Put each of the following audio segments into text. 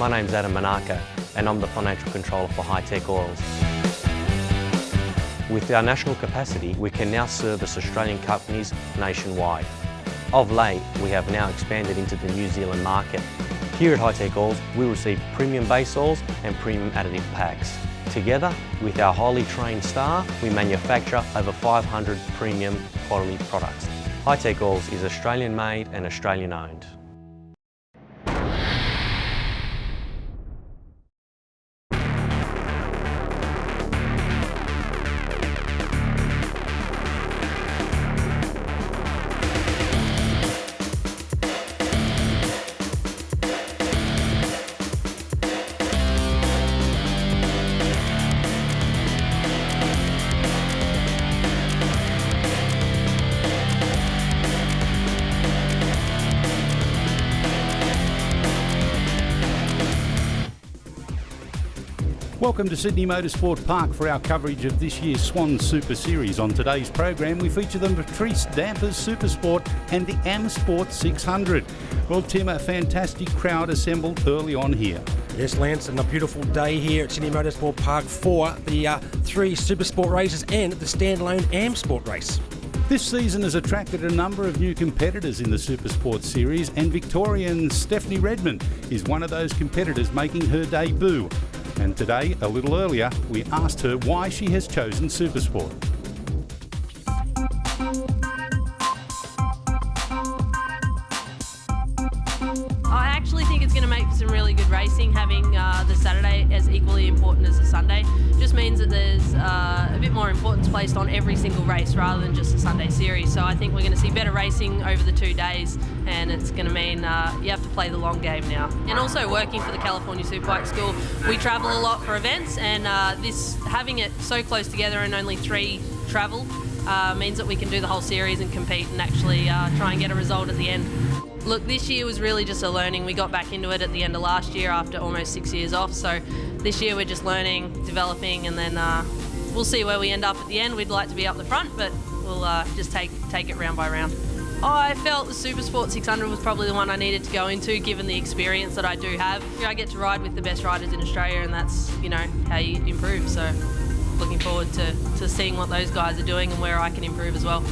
My name's Adam Monaco and I'm the Financial Controller for Hi-Tech Oils. With our national capacity, we can now service Australian companies nationwide. Of late, we have now expanded into the New Zealand market. Here at Hi-Tech Oils, we receive premium base oils and premium additive packs. Together, with our highly trained staff, we manufacture over 500 premium quality products. Hi-Tech Oils is Australian made and Australian owned. Welcome to Sydney Motorsport Park for our coverage of this year's Swan Super Series. On today's program, we feature the Patrice Dampers Supersport and the AM-Sport 600. Well, Tim, a fantastic crowd assembled early on here. Yes, Lance, and a beautiful day here at Sydney Motorsport Park for the 3 Supersport races and the standalone AM-Sport race. This season has attracted a number of new competitors in the Supersport Series, and Victorian Stephanie Redmond is one of those competitors making her debut. And today, a little earlier, we asked her why she has chosen Supersport. I actually think it's going to make for some really good racing. Having the Saturday as equally important as the Sunday just means that there's a bit more importance placed on every single race rather than just the Sunday series. So I think we're going to see better racing over the 2 days, and it's going to mean you have to play the long game now. And also working for the California Superbike School, we travel a lot for events, and this having it so close together and only 3 travel means that we can do the whole series and compete and actually try and get a result at the end. Look, this year was really just a learning. We got back into it at the end of last year after almost 6 years off. So this year we're just learning, developing, and then we'll see where we end up at the end. We'd like to be up the front, but we'll just take it round by round. I felt the Supersport 600 was probably the one I needed to go into, given the experience that I do have. I get to ride with the best riders in Australia, and that's, how you improve. So looking forward to seeing what those guys are doing and where I can improve as well.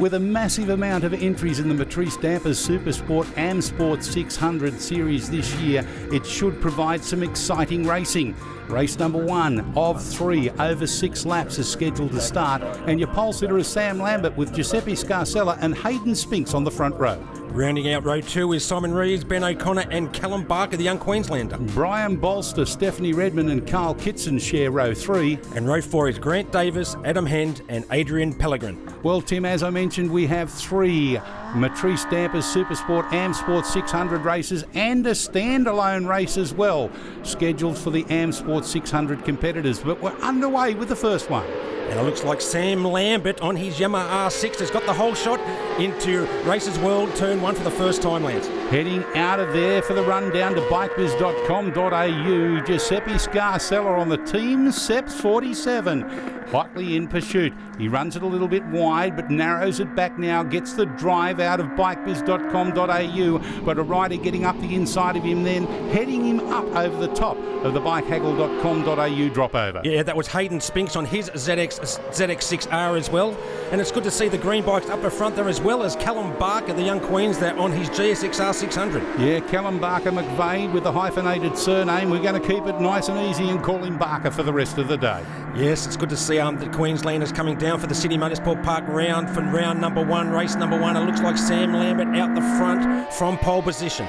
With a massive amount of entries in the Patrice Dampers Supersport AM-Sport 600 series this year, it should provide some exciting racing. Race number 1 of 3 over 6 laps is scheduled to start, and your pole sitter is Sam Lambert with Giuseppe Scarcella and Hayden Spinks on the front row. Rounding out row 2 is Simon Reeves, Ben O'Connor and Callum Barker, the young Queenslander. Brian Bolster, Stephanie Redmond and Carl Kitson share row 3. And row 4 is Grant Davis, Adam Hend and Adrian Pellegrin. Well, Tim, as I mentioned, we have 3 Patrice Dampers Supersport AM-Sport 600 races and a standalone race as well, scheduled for the AM-Sport 600 competitors. But we're underway with the first one. And it looks like Sam Lambert on his Yamaha R6 has got the whole shot into Races World Turn 1 for the first time, Lance. Heading out of there for the run down to bikebiz.com.au, Giuseppe Scarcella on the team Seps 47, hotly in pursuit. He runs it a little bit wide but narrows it back now, gets the drive out of bikebiz.com.au, but a rider getting up the inside of him then, heading him up over the top of the bikehaggle.com.au drop over. Yeah, that was Hayden Spinks on his ZX6R as well. And it's good to see the green bikes up the front there, as well as Callum Barker, the young Queens, there on his GSXR 600. Yeah, Callum Barker McVeigh with the hyphenated surname. We're going to keep it nice and easy and call him Barker for the rest of the day. Yes, it's good to see the Queenslanders coming down for the Sydney Motorsport Park round for round number 1, race number 1. It looks like Sam Lambert out the front from pole position.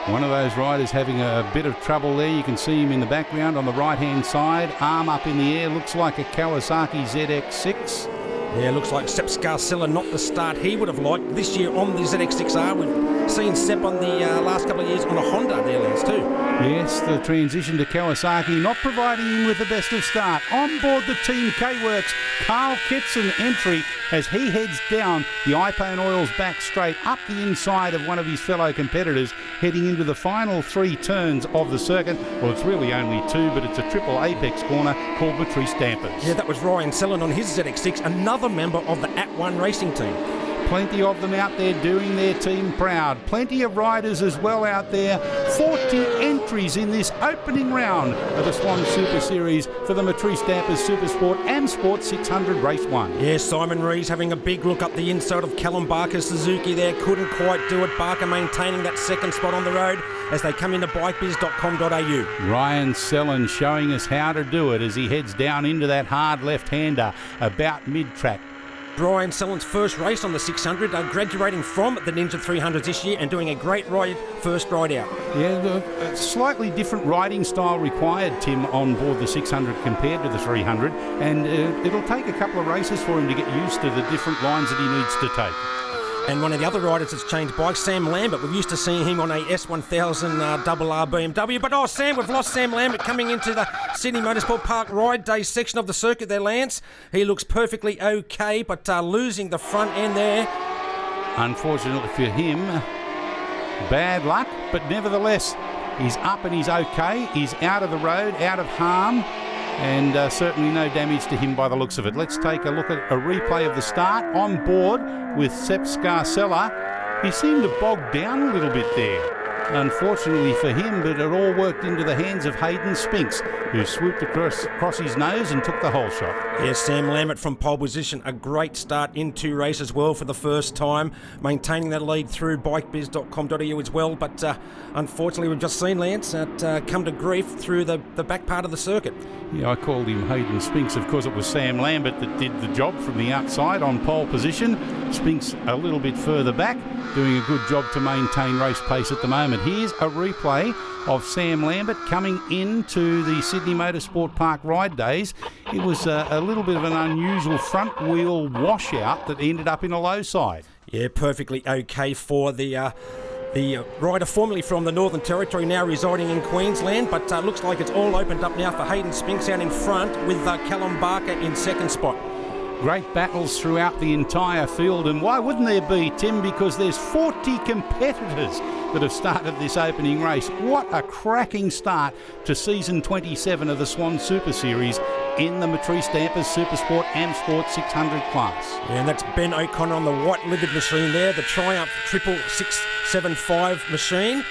One of those riders having a bit of trouble there. You can see him in the background on the right-hand side. Arm up in the air. Looks like a Kawasaki ZX6. Yeah, looks like Sepp Scarcella, not the start he would have liked this year on the ZX6R. We've seen Sepp on the last couple of years on a Honda there, Lance, too. Yes, the transition to Kawasaki not providing him with the best of start. On board the Team K-Works, Carl Kitson entry as he heads down the iPhone Oils back straight up the inside of one of his fellow competitors, heading into the final 3 turns of the circuit. Well, it's really only 2, but it's a triple apex corner called Patrice Dampers. Yeah, that was Ryan Sellen on his ZX6, another member of the At1 racing team. Plenty of them out there doing their team proud. Plenty of riders as well out there. 40 entries in this opening round of the Swan Super Series for the Matrice Dampers Supersport and AM-Sport 600 Race 1. Yeah, Simon Rees having a big look up the inside of Callum Barker's Suzuki there. Couldn't quite do it. Barker maintaining that second spot on the road as they come into bikebiz.com.au. Ryan Sellen showing us how to do it as he heads down into that hard left-hander about mid-track. Ryan Sellen's first race on the 600, graduating from the Ninja 300s this year and doing a great ride, first ride out. Yeah, a slightly different riding style required, Tim, on board the 600 compared to the 300, and it'll take a couple of races for him to get used to the different lines that he needs to take. And one of the other riders that's changed bikes, Sam Lambert. We're used to seeing him on a S1000 RR BMW. But, Sam, we've lost Sam Lambert coming into the Sydney Motorsport Park Ride Day section of the circuit there, Lance. He looks perfectly okay, but losing the front end there. Unfortunately for him, bad luck, but nevertheless, he's up and he's okay. He's out of the road, out of harm. And certainly no damage to him by the looks of it. Let's take a look at a replay of the start on board with Sepp Scarcella. He seemed to bog down a little bit there. Unfortunately for him, but it all worked into the hands of Hayden Spinks, who swooped across his nose and took the whole shot. Yes, Sam Lambert from pole position. A great start into race as well for the first time, maintaining that lead through bikebiz.com.au as well. But unfortunately, we've just seen Lance come to grief through the back part of the circuit. Yeah, I called him Hayden Spinks. Of course, it was Sam Lambert that did the job from the outside on pole position. Spinks a little bit further back, doing a good job to maintain race pace at the moment. Here's a replay of Sam Lambert coming into the Sydney Motorsport Park Ride Days. It was a little bit of an unusual front wheel washout that ended up in a low side. Yeah, perfectly okay for the rider formerly from the Northern Territory, now residing in Queensland, but looks like it's all opened up now for Hayden Spinks out in front with Callum Barker in second spot. Great battles throughout the entire field, and why wouldn't there be, Tim? Because there's 40 competitors that have started this opening race. What a cracking start to season 27 of the Swan Super Series in the Matrice Dampers Supersport and AM-Sport 600 class. Yeah, and that's Ben O'Connor on the white livered machine there, the Triumph 675 machine.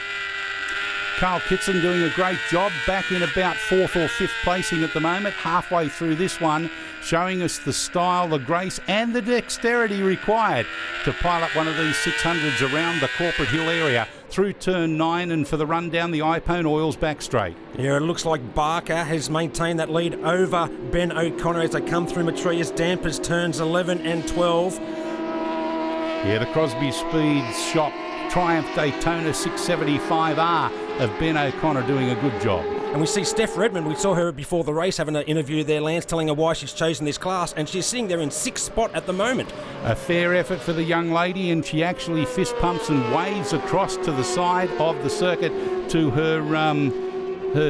Carl Kitson doing a great job, back in about 4th or 5th placing at the moment, halfway through this one, showing us the style, the grace and the dexterity required to pilot one of these 600s around the Corporate Hill area through turn 9 and for the run down the iPone Oils back straight. Yeah, it looks like Barker has maintained that lead over Ben O'Connor as they come through Matrice Dampers turns 11 and 12. Yeah, the Crosby Speeds shop Triumph Daytona 675R of Ben O'Connor doing a good job. And we see Steph Redmond, we saw her before the race having an interview there, Lance, telling her why she's chosen this class, and she's sitting there in 6th spot at the moment. A fair effort for the young lady, and she actually fist pumps and waves across to the side of the circuit to her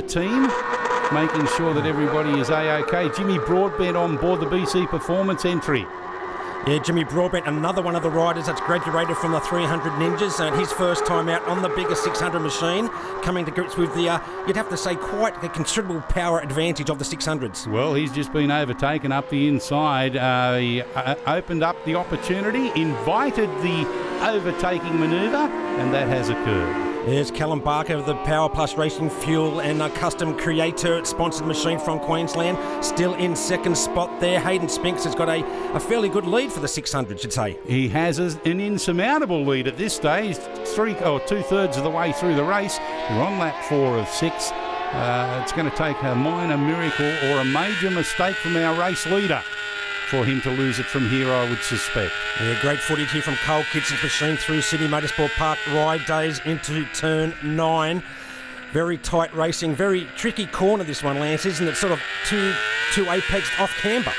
team, making sure that everybody is A-OK. Jimmy Broadbent on board the BC Performance entry. Yeah, Jimmy Broadbent, another one of the riders that's graduated from the 300 Ninjas, and his first time out on the bigger 600 machine, coming to grips with the, you'd have to say, quite a considerable power advantage of the 600s. Well, he's just been overtaken up the inside. He opened up the opportunity, invited the overtaking manoeuvre, and that has occurred. There's Callum Barker of the Power Plus Racing Fuel and a Custom Creator sponsored machine from Queensland, still in 2nd spot there. Hayden Spinks has got a fairly good lead for the 600, should say. He has an insurmountable lead at this stage, 2/3 of the way through the race. We're on lap 4 of 6. It's going to take a minor miracle or a major mistake from our race leader for him to lose it from here, I would suspect. Yeah, great footage here from Carl Kitson's machine through Sydney Motorsport Park Ride Days into turn 9. Very tight racing, very tricky corner this one, Lance, isn't it? Sort of two apex off camber.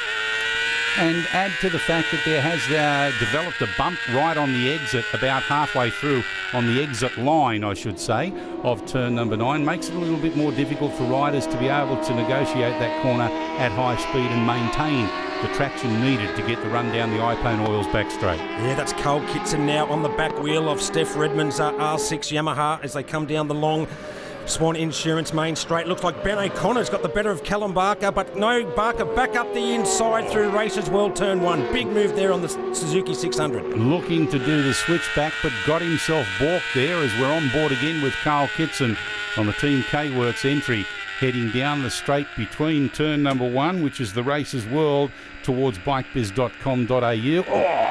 And add to the fact that there has developed a bump right on the exit, about halfway through on the exit line, I should say, of turn number 9. Makes it a little bit more difficult for riders to be able to negotiate that corner at high speed and maintain the traction needed to get the run down the iPone Oils back straight. Yeah, that's Carl Kitson now on the back wheel of Steph Redmond's R6 Yamaha as they come down the long Swan Insurance Main Straight. Looks like Ben O'Connor's got the better of Callum Barker, but no, Barker back up the inside through Races World Turn 1. Big move there on the Suzuki 600. Looking to do the switchback, but got himself balked there as we're on board again with Carl Kitson on the Team K-Works entry, heading down the straight between turn number 1, which is the Races World, towards bikebiz.com.au. Oh!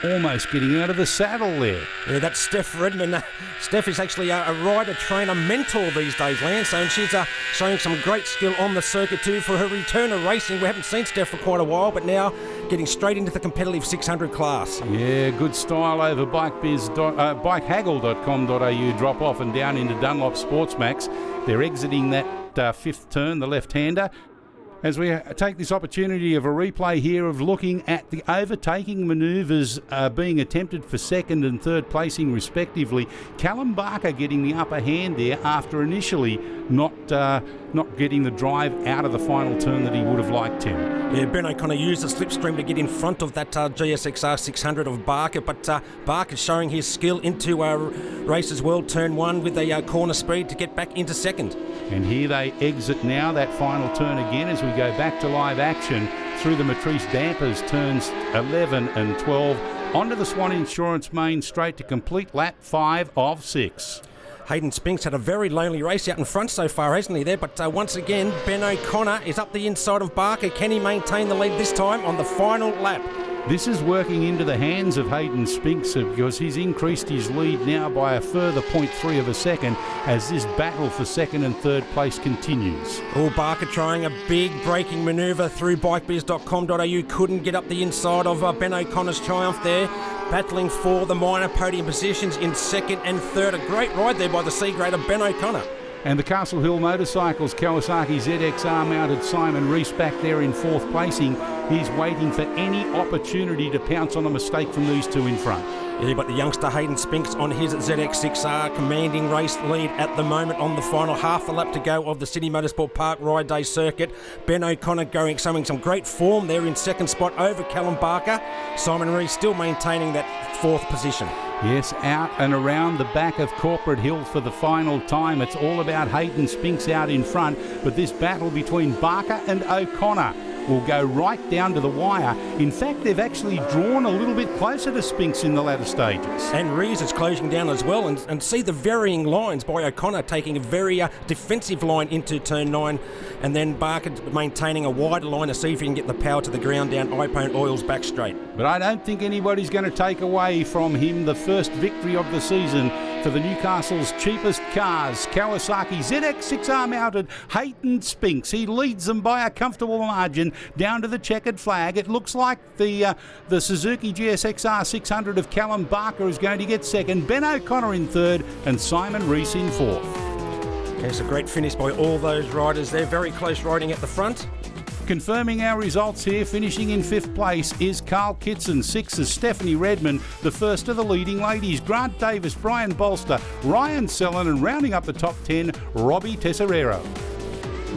Almost getting out of the saddle there. Yeah, that's Steph Redmond. Steph is actually a rider, trainer, mentor these days, Lance, and she's showing some great skill on the circuit too for her return to racing. We haven't seen Steph for quite a while, but now getting straight into the competitive 600 class. Yeah, good style over bikehaggle.com.au, drop off and down into Dunlop Sportsmax. They're exiting that fifth turn, the left-hander. As we take this opportunity of a replay here of looking at the overtaking manoeuvres being attempted for second and third placing respectively. Callum Barker getting the upper hand there after initially not getting the drive out of the final turn that he would have liked him. Yeah, Ben O'Connor used the slipstream to get in front of that GSXR 600 of Barker, but Barker showing his skill into Races World Turn 1 with a corner speed to get back into second. And here they exit now that final turn again as we go back to live action through the Matrice Dampers turns 11 and 12 onto the Swan Insurance Main Straight to complete lap 5 of 6. Hayden Spinks had a very lonely race out in front so far, hasn't he there? But once again, Ben O'Connor is up the inside of Barker. Can he maintain the lead this time on the final lap? This is working into the hands of Hayden Spinks because he's increased his lead now by a further 0.3 of a second as this battle for second and third place continues. Oh, Barker trying a big braking manoeuvre through bikebiz.com.au. Couldn't get up the inside of Ben O'Connor's Triumph there. Battling for the minor podium positions in second and third. A great ride there by the C-grader Ben O'Connor. And the Castle Hill Motorcycles Kawasaki ZXR mounted Simon Rees back there in fourth placing. He's waiting for any opportunity to pounce on a mistake from these two in front. Yeah, but the youngster Hayden Spinks on his ZX6R commanding race lead at the moment on the final half a lap to go of the Sydney Motorsport Park Ride Day circuit. Ben O'Connor showing some great form there in second spot over Callum Barker. Simon Rees still maintaining that fourth position. Yes, out and around the back of Corporate Hill for the final time. It's all about Hayden Spinks out in front, but this battle between Barker and O'Connor will go right down to the wire. In fact, they've actually drawn a little bit closer to Spinks in the latter stages. And Rees is closing down as well, and see the varying lines by O'Connor taking a very defensive line into turn 9, and then Barker maintaining a wider line to see if he can get the power to the ground down iPone Oil's back straight. But I don't think anybody's going to take away from him the first victory of the season for the Newcastle's cheapest cars, Kawasaki ZX6R mounted Hayden Spinks. He leads them by a comfortable margin down to the checkered flag. It looks like the Suzuki GSXR 600 of Callum Barker is going to get second, Ben O'Connor in third, and Simon Rees in fourth. It's a great finish by all those riders there. Very close riding at the front. Confirming our results here, finishing in fifth place is Carl Kitson. Sixth is Stephanie Redmond, the first of the leading ladies. Grant Davis, Brian Bolster, Ryan Sellen, and rounding up the top 10, Robbie Tesserero.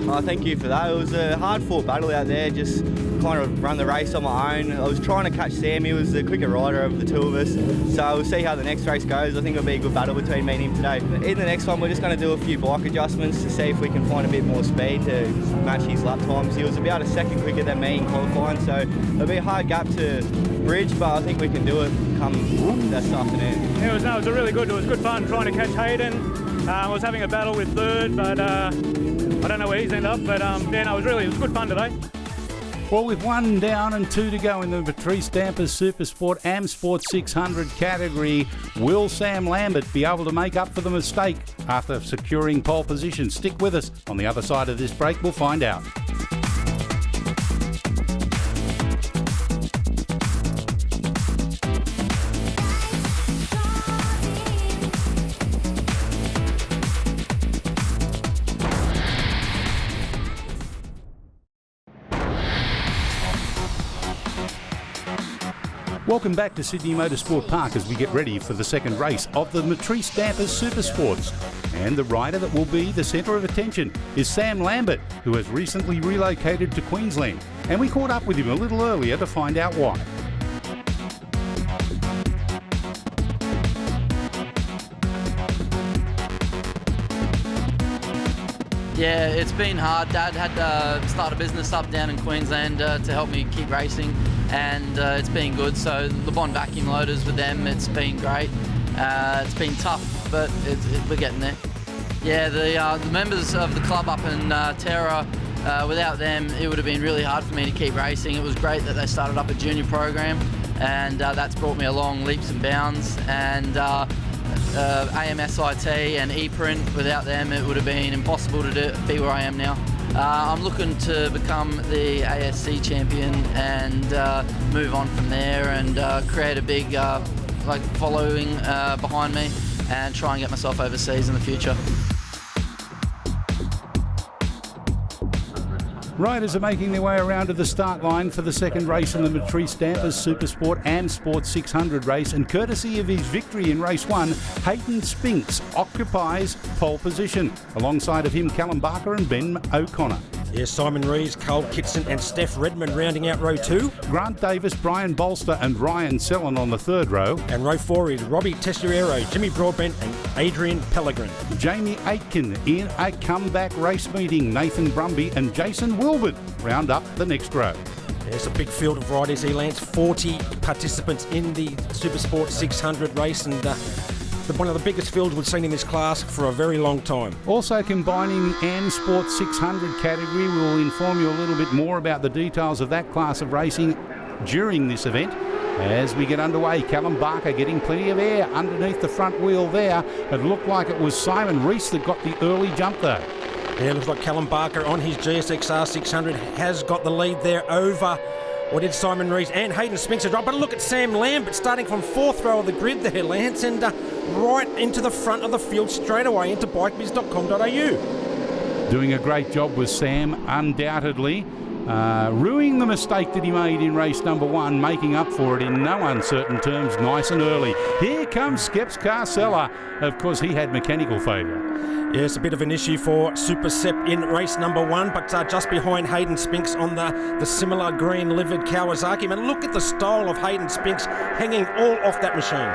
Oh, thank you for that. It was a hard-fought battle out there, just kind of run the race on my own. I was trying to catch Sam. He was the quicker rider of the two of us. So we'll see how the next race goes. I think it'll be a good battle between me and him today. In the next one, we're just going to do a few bike adjustments to see if we can find a bit more speed to match his lap times. He was about a second quicker than me in qualifying, so it'll be a hard gap to bridge, but I think we can do it come this afternoon. It was really good. It was good fun trying to catch Hayden. I was having a battle with third, but I don't know where he's ended up, but it was good fun today. Well, with one down and two to go in the Patrice Dampers Supersport AM-Sport 600 category, will Sam Lambert be able to make up for the mistake after securing pole position? Stick with us. On the other side of this break, we'll find out. Welcome back to Sydney Motorsport Park as we get ready for the second race of the Matrice Dampers Supersports. And the rider that will be the centre of attention is Sam Lambert, who has recently relocated to Queensland. And we caught up with him a little earlier to find out why. Yeah, it's been hard. Dad had to start a business up down in Queensland to help me keep racing, and it's been good. So Le Bon vacuum loaders with them, it's been great. It's been tough, but we're getting there. Yeah, the members of the club up in Terra, without them, it would have been really hard for me to keep racing. It was great that they started up a junior program, and that's brought me along leaps and bounds. And AM-SIT and ePrint, without them it would have been impossible to be where I am now. I'm looking to become the ASC champion and move on from there and create a big following behind me and try and get myself overseas in the future. Riders are making their way around to the start line for the second race in the Matrice Dampers Supersport and Sport 600 race, and courtesy of his victory in race 1, Hayden Spinks occupies pole position. Alongside of him, Callum Barker and Ben O'Connor. Yes, Simon Rees, Cole Kitson and Steph Redmond rounding out row 2. Grant Davis, Brian Bolster and Ryan Sellon on the third row. And row 4 is Robbie Tesseriero, Jimmy Broadbent and Adrian Pellegrin. Jamie Aitken in a comeback race meeting. Nathan Brumby and Jason Wilbert round up the next row. There's a big field of riders here, Lance. 40 participants in the Supersport 600 race, and one of the biggest fields we've seen in this class for a very long time. Also combining AM-Sport 600 category, we'll inform you a little bit more about the details of that class of racing during this event. As we get underway, Callum Barker getting plenty of air underneath the front wheel there. It looked like it was Simon Rees that got the early jump though. Yeah, looks like Callum Barker on his GSXR 600 has got the lead there over what did Simon Rees and Hayden Spinks drop. But look at Sam Lambert starting from 4th row of the grid there, Lance, and right into the front of the field straight away into bikebiz.com.au. Doing a great job with Sam, undoubtedly. Ruining the mistake that he made in race number 1, making up for it in no uncertain terms nice and early. Here comes Skeps Carcella. Of course, he had mechanical failure. Yes, a bit of an issue for Super Sep in race number 1, but just behind Hayden Spinks on the similar green livered Kawasaki. And look at the style of Hayden Spinks hanging all off that machine.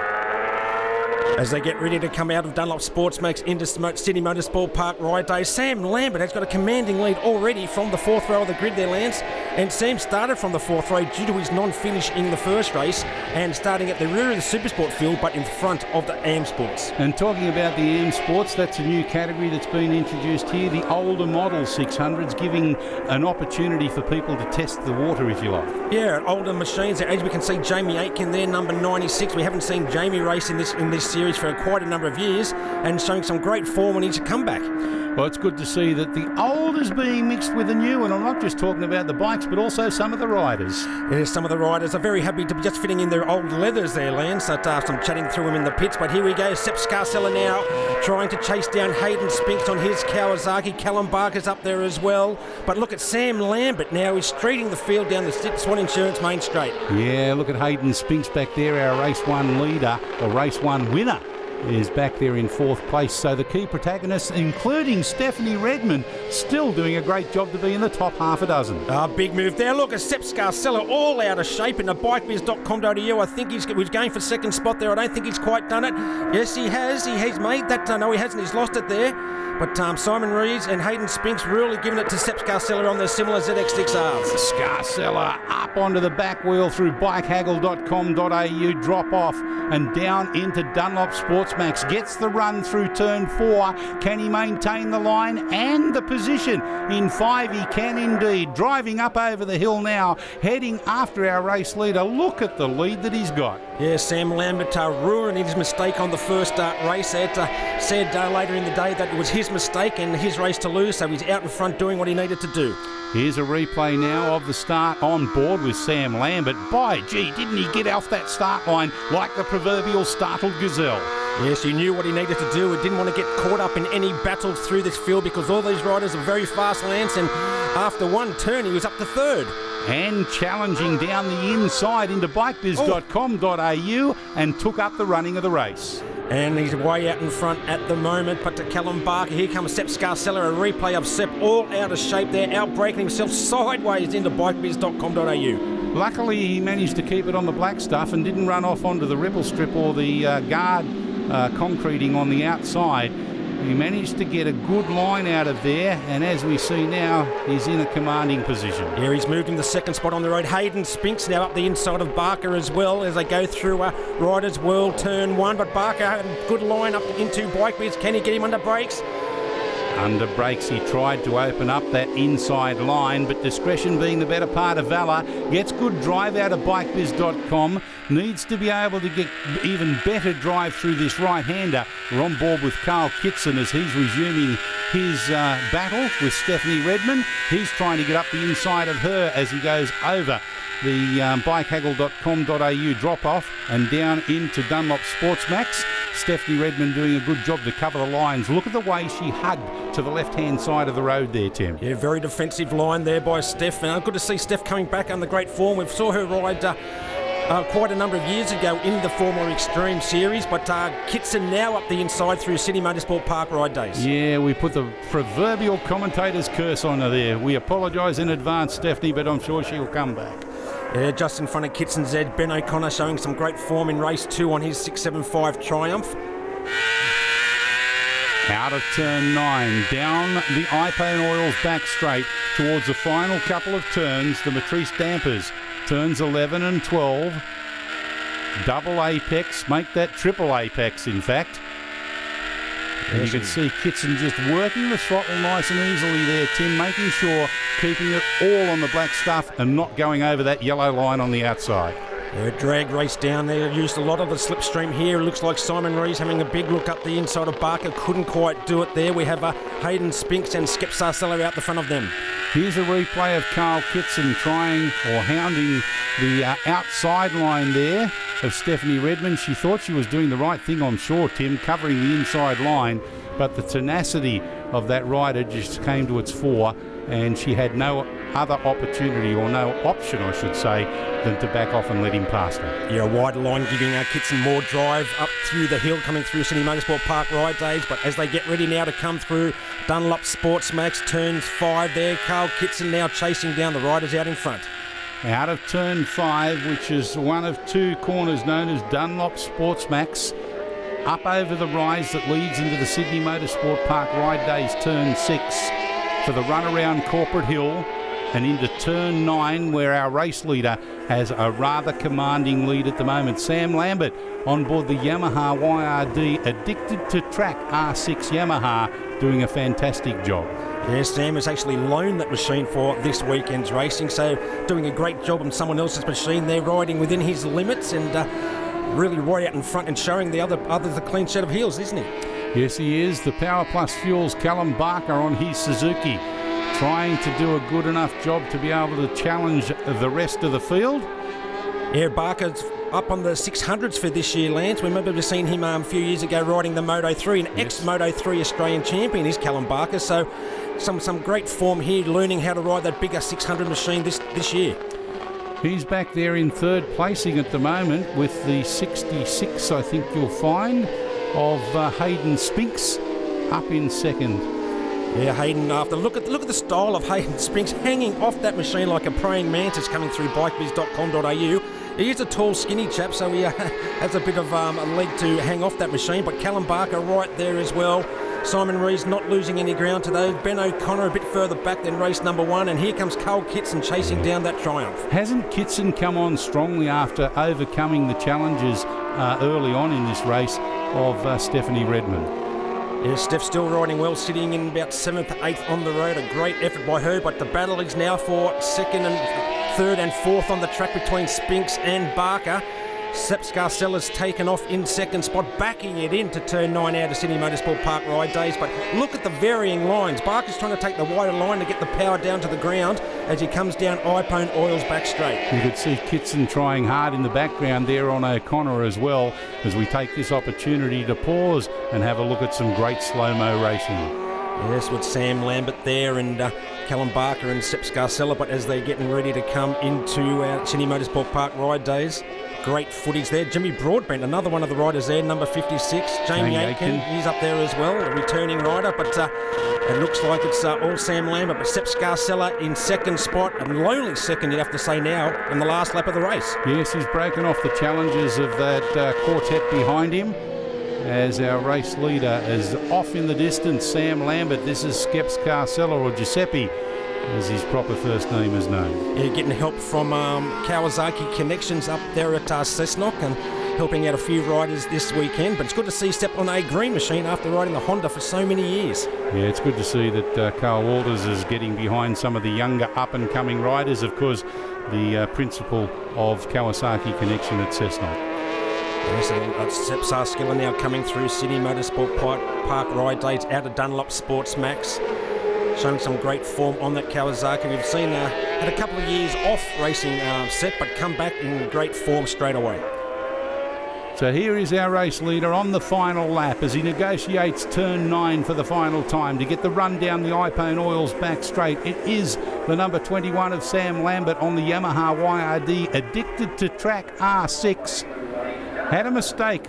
As they get ready to come out of Dunlop Sportsmax into Sydney Motorsport Park ride day, Sam Lambert has got a commanding lead already from the 4th row of the grid there, Lance. And Sam started from the 4th row due to his non-finish in the first race and starting at the rear of the Supersport field but in front of the AM-Sports. And talking about the AM-Sports, that's a new category that's been introduced here, the older model 600s, giving an opportunity for people to test the water, if you like. Yeah, older machines. As we can see, Jamie Aitken there, number 96. We haven't seen Jamie race in this series for quite a number of years and showing some great form on his comeback. Well, it's good to see that the old is being mixed with the new, and I'm not just talking about the bikes, but also some of the riders. Yes, some of the riders are very happy to be just fitting in their old leathers there, Lance. After I'm chatting through them in the pits, but here we go. Skeps Carcella now trying to chase down Hayden Spinks on his Kawasaki. Callum Barker's up there as well. But look at Sam Lambert now. He's streeting the field down the Swan Insurance Main Straight. Yeah, look at Hayden Spinks back there, our race 1 leader, or race 1 winner, is back there in 4th place. So the key protagonists, including Stephanie Redmond, still doing a great job to be in the top half a dozen. Big move there. Look at Skeps Carcella all out of shape in the bikebiz.com.au. I think he's going for second spot there. I don't think he's quite done it. Yes, he has. He's made that. No, he hasn't. He's lost it there. But Simon Rees and Hayden Spinks really giving it to Skeps Carcella on their similar ZX6Rs. Carcella up onto the back wheel through bikehaggle.com.au, drop off and down into Dunlop Sportsmax. Gets the run through turn 4. Can he maintain the line and the position? In 5 he can indeed. Driving up over the hill now, heading after our race leader. Look at the lead that he's got. Yeah, Sam Lambert ruining his mistake on the first race. Said later in the day that it was his mistake and his race to lose, so he's out in front doing what he needed to do. Here's a replay now of the start on board with Sam Lambert. By gee, didn't he get off that start line like the proverbial startled gazelle? Yes, he knew what he needed to do. He didn't want to get caught up in any battles through this field because all these riders are very fast, Lance, and after one turn he was up to 3rd. And challenging down the inside into bikebiz.com.au and took up the running of the race. And he's way out in front at the moment, but to Callum Barker, here comes Skeps Carcella, a replay of Sep all out of shape there, outbreaking himself sideways into bikebiz.com.au. Luckily, he managed to keep it on the black stuff and didn't run off onto the ripple strip or the guard concreting on the outside. He managed to get a good line out of there, and as we see now, he's in a commanding position. Yeah, he's moved in the second spot on the road. Hayden Spinks now up the inside of Barker as well as they go through Riders World Turn 1. But Barker had a good line up into Bikebiz. Can he get him under brakes? Under brakes, he tried to open up that inside line, but discretion being the better part of valour. Gets good drive out of bikebiz.com. Needs to be able to get even better drive through this right-hander. We're on board with Carl Kitson as he's resuming his battle with Stephanie Redmond. He's trying to get up the inside of her as he goes over the bikehaggle.com.au drop-off and down into Dunlop Sportsmax. Stephanie Redmond doing a good job to cover the lines. Look at the way she hugged to the left-hand side of the road there, Tim. Yeah, very defensive line there by Steph. Good to see Steph coming back under great form. We saw her ride quite a number of years ago in the Formula Extreme Series, but Kitson now up the inside through Sydney Motorsport Park ride days. Yeah, we put the proverbial commentator's curse on her there. We apologise in advance, Stephanie, but I'm sure she'll come back. Yeah, just in front of Kitson's Ed, Ben O'Connor showing some great form in race 2 on his 675 Triumph. Out of turn 9, down the iPhone Oils back straight towards the final couple of turns, the Matrice dampers. Turns 11 and 12. Double apex, make that triple apex, in fact. And you can see Kitson just working the throttle nice and easily there, Tim, making sure, keeping it all on the black stuff and not going over that yellow line on the outside. Yeah, drag race down there, used a lot of the slipstream here. It looks like Simon Rees having a big look up the inside of Barker, couldn't quite do it there. We have Hayden Spinks and Skip Sarcella out the front of them. Here's a replay of Carl Kitson trying or hounding the outside line there of Stephanie Redmond. She thought she was doing the right thing, I'm sure, Tim, covering the inside line, but the tenacity of that rider just came to its fore, and she had no other opportunity, or no option, I should say, than to back off and let him past her. Yeah, a wide line giving Kitson more drive up through the hill, coming through Sydney Motorsport Park ride days. But as they get ready now to come through Dunlop Sportsmax, turns 5 there. Carl Kitson now chasing down the riders out in front. Out of turn 5, which is one of 2 corners known as Dunlop Sportsmax, up over the rise that leads into the Sydney Motorsport Park ride days, turn 6, for the run around Corporate Hill, and into turn 9, where our race leader has a rather commanding lead at the moment. Sam Lambert on board the Yamaha YRD Addicted to Track R6 Yamaha, doing a fantastic job. Yeah, Sam has actually loaned that machine for this weekend's racing, so doing a great job on someone else's machine there, riding within his limits and really right out in front and showing the others a clean set of heels, isn't he? Yes, he is. The Power Plus Fuels Callum Barker on his Suzuki, trying to do a good enough job to be able to challenge the rest of the field. Yeah, Barker's up on the 600s for this year, Lance. We remember seeing him a few years ago riding the Moto 3, an ex-Moto 3 Australian champion is Callum Barker. So some great form here, learning how to ride that bigger 600 machine this year. He's back there in third placing at the moment with the 66, I think you'll find, of Hayden Spinks up in second. Yeah, Hayden, after look at the style of Hayden Spinks, hanging off that machine like a praying mantis coming through bikebiz.com.au. He is a tall, skinny chap, so he has a bit of a leg to hang off that machine. But Callum Barker right there as well. Simon Rees not losing any ground to those. Ben O'Connor a bit further back than race number 1. And here comes Carl Kitson chasing down that Triumph. Hasn't Kitson come on strongly after overcoming the challenges early on in this race of Stephanie Redmond? Yeah, Steph still riding well, sitting in about 7th, 8th on the road. A great effort by her, but the battle is now for 2nd and 3rd and 4th on the track between Spinks and Barker. Sepp Scarcella's taken off in second spot, backing it into turn 9 out of Sydney Motorsport Park ride days. But look at the varying lines. Barker's trying to take the wider line to get the power down to the ground as he comes down iPhone Oils back straight. You could see Kitson trying hard in the background there on O'Connor as well, as we take this opportunity to pause and have a look at some great slow-mo racing. Yes, with Sam Lambert there and Callum Barker and Sepp Scarcella, but as they're getting ready to come into Sydney Motorsport Park ride days. Great footage there. Jimmy Broadbent, another one of the riders there, number 56. Jamie Aitken, he's up there as well, a returning rider, but it looks like it's all Sam Lambert, but Sepp Scarcella in second spot, and lonely second, you'd have to say now, in the last lap of the race. Yes, he's broken off the challenges of that quartet behind him, as our race leader is off in the distance, Sam Lambert. This is Skeps Carcella, or Giuseppe, as his proper first name is known. Yeah, getting help from Kawasaki Connections up there at Cessnock and helping out a few riders this weekend. But it's good to see step on a green machine after riding the Honda for so many years. Yeah, it's good to see that Carl Walters is getting behind some of the younger up-and-coming riders. Of course, the principal of Kawasaki Connection at Cessnock. Yes, Sepp Sarskilla now coming through Sydney Motorsport Park ride days out of Dunlop Sports Max. Showing some great form on that Kawasaki. We've seen had a couple of years off racing Sepp, but come back in great form straight away. So here is our race leader on the final lap as he negotiates turn 9 for the final time to get the run down the iPone oils back straight. It is the number 21 of Sam Lambert on the Yamaha YRD, addicted to track R6. Had a mistake,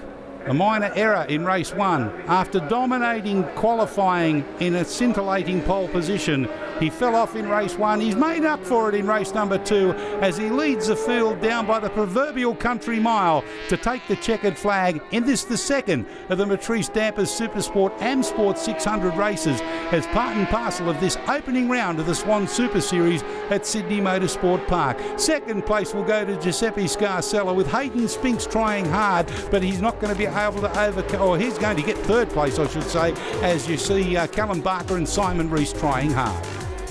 a minor error in race 1. After dominating qualifying in a scintillating pole position, he fell off in race 1. He's made up for it in race number 2 as he leads the field down by the proverbial country mile to take the checkered flag in this, the second of the Matrice Dampers Supersport and AM-Sport 600 races as part and parcel of this opening round of the Swan Super Series at Sydney Motorsport Park. Second place will go to Giuseppe Scarcella, with Hayden Spinks trying hard, but he's not going to be able to overcome, or he's going to get third place, I should say, as you see Callum Barker and Simon Rees trying hard.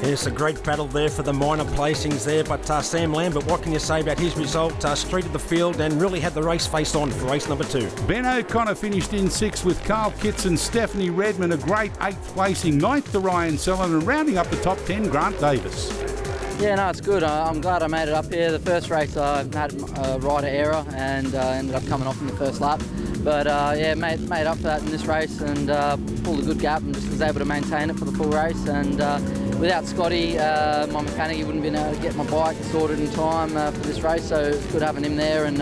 Yes, a great battle there for the minor placings there, but Sam Lambert, what can you say about his result? Straight at the field and really had the race face on for race number 2. Ben O'Connor finished in 6th with Carl Kitts and Stephanie Redmond, a great 8th placing, 9th to Ryan Sellen, and rounding up the top 10, Grant Davis. Yeah, no, it's good. I'm glad I made it up here. The first race I had a rider error and ended up coming off in the first lap. But yeah, made up for that in this race and pulled a good gap and just was able to maintain it for the full race. And without Scotty, my mechanic, he wouldn't have been able to get my bike sorted in time for this race. So it's good having him there and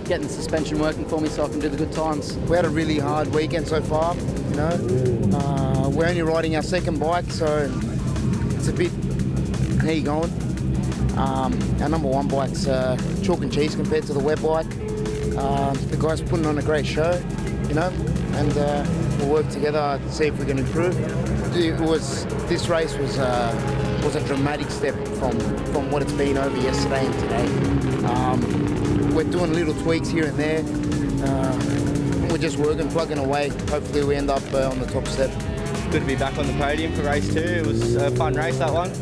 getting the suspension working for me so I can do the good times. We had a really hard weekend so far, you know. We're only riding our second bike, so it's a bit, how you going? Our number 1 bike's chalk and cheese compared to the wet bike. The guys putting on a great show, you know, and we'll work together to see if we can improve. This race was a dramatic step from what it's been over yesterday and today. We're doing little tweaks here and there. We're just working, plugging away. Hopefully we end up on the top step. Good to be back on the podium for race 2. It was a fun race, that one.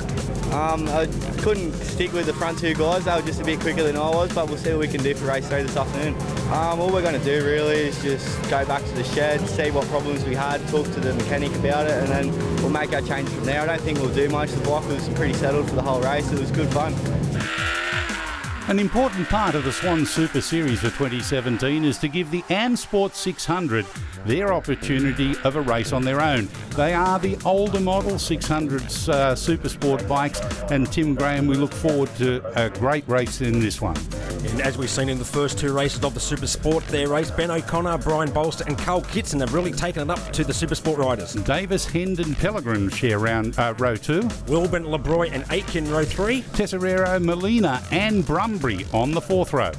I couldn't stick with the front 2 guys. They were just a bit quicker than I was, but we'll see what we can do for race 3 this afternoon. All we're going to do really is just go back to the shed, see what problems we had, talk to the mechanic about it, and then we'll make our change from there. I don't think we'll do much. The bike was pretty settled for the whole race. It was good fun. An important part of the Swan Super Series for 2017 is to give the AM-Sport 600 their opportunity of a race on their own. They are the older model 600s Supersport bikes, and Tim Graham, we look forward to a great race in this one. And as we've seen in the first 2 races of the Supersport, their race, Ben O'Connor, Brian Bolster and Carl Kitson have really taken it up to the Supersport riders. Davis, Hendon, Pellegrin share row 2. Wilburn, LeBroy and Aitken row 3. Tesoriero, Molina and Brumbury on the 4th row.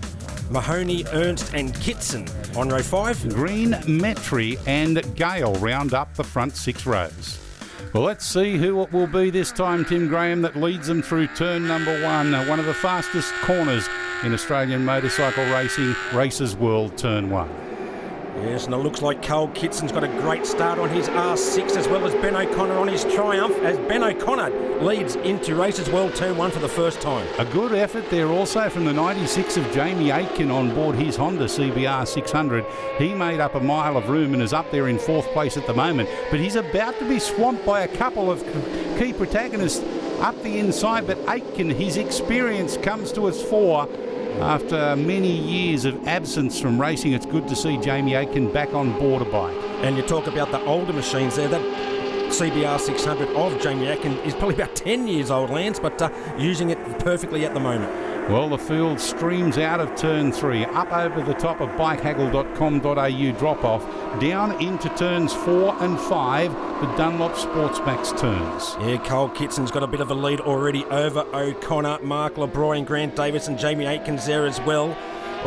Mahoney, Ernst and Kitson on row 5. Green, Metri and Gale round up the front 6 rows. Well, let's see who it will be this time, Tim Graham, that leads them through turn number 1, one of the fastest corners in Australian motorcycle racing, Races World Turn 1. Yes, and it looks like Carl Kitson's got a great start on his R6, as well as Ben O'Connor on his Triumph, as Ben O'Connor leads into Races World Turn 1 for the first time. A good effort there also from the 96 of Jamie Aitken on board his Honda CBR 600. He made up a mile of room and is up there in 4th place at the moment, but he's about to be swamped by a couple of key protagonists up the inside, but Aitken, his experience comes to his fore. After many years of absence from racing, it's good to see Jamie Aitken back on board a bike. And you talk about the older machines there, that CBR 600 of Jamie Aitken is probably about 10 years old, Lance, but using it perfectly at the moment. Well, the field streams out of turn 3, up over the top of bikehaggle.com.au drop-off, down into turns 4 and 5, the Dunlop Sportsmax turns. Yeah, Cole Kitson's got a bit of a lead already over O'Connor, Mark LeBroy and Grant Davis and Jamie Aitken's there as well.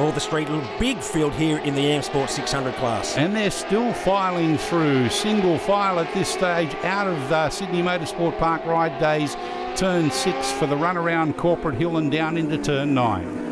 all the street. Big field here in the AM-Sport 600 class. And they're still filing through, single file at this stage, out of Sydney Motorsport Park Ride Days, turn 6 for the runaround Corporate Hill and down into turn 9.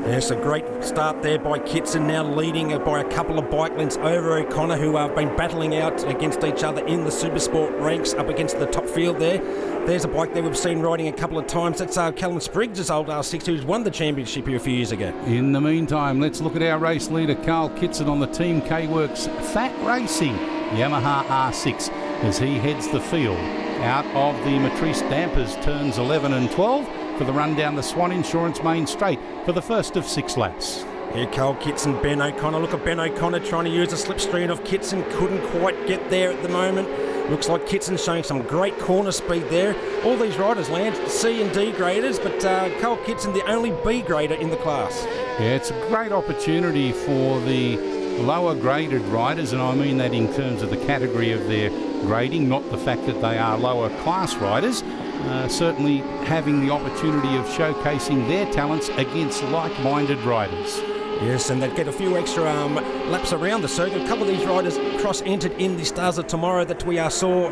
Yes, a great start there by Kitson, now leading by a couple of bike lengths over O'Connor, who have been battling out against each other in the Supersport ranks up against the top field there. There's a bike there we've seen riding a couple of times. That's Callum Spriggs' old R6, who's won the championship here a few years ago. In the meantime, let's look at our race leader, Carl Kitson, on the Team K-Works Fat Racing Yamaha R6 as he heads the field out of the Matrice Dampers, turns 11 and 12. For the run down the Swan Insurance Main Straight for the first of 6 laps. Here, Carl Kitson, Ben O'Connor. Look at Ben O'Connor trying to use a slipstream of Kitson. Couldn't quite get there at the moment. Looks like Kitson's showing some great corner speed there. All these riders land C and D graders, but Carl Kitson, the only B grader in the class. Yeah, it's a great opportunity for the lower graded riders, and I mean that in terms of the category of their grading, not the fact that they are lower class riders. Certainly having the opportunity of showcasing their talents against like-minded riders. Yes, and they get a few extra laps around the circuit. A couple of these riders cross-entered in the Stars of Tomorrow that we saw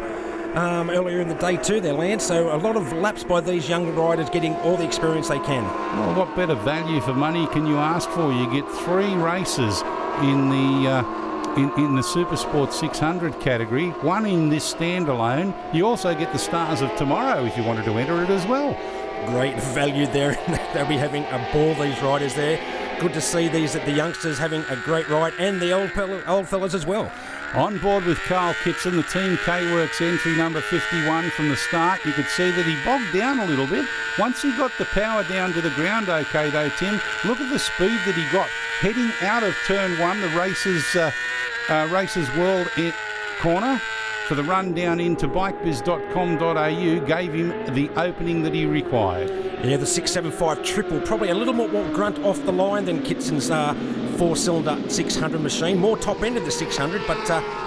earlier in the day too, their land. So a lot of laps by these younger riders getting all the experience they can. Well, what better value for money can you ask for? You get 3 races in the in the Supersport 600 category, 1 in this standalone. You also get the Stars of Tomorrow if you wanted to enter it as well. Great value there. They'll be having a ball, these riders there. Good to see the youngsters having a great ride, and the old fellas as well. On board with Carl Kitson, the Team K-Works entry number 51 from the start. You could see that he bogged down a little bit. Once he got the power down to the ground okay though, Tim, look at the speed that he got. Heading out of turn 1, the Races World corner for the run down into bikebiz.com.au gave him the opening that he required. Yeah, the 675 triple, probably a little more grunt off the line than Kitson's 4-cylinder 600 machine. More top end of the 600, but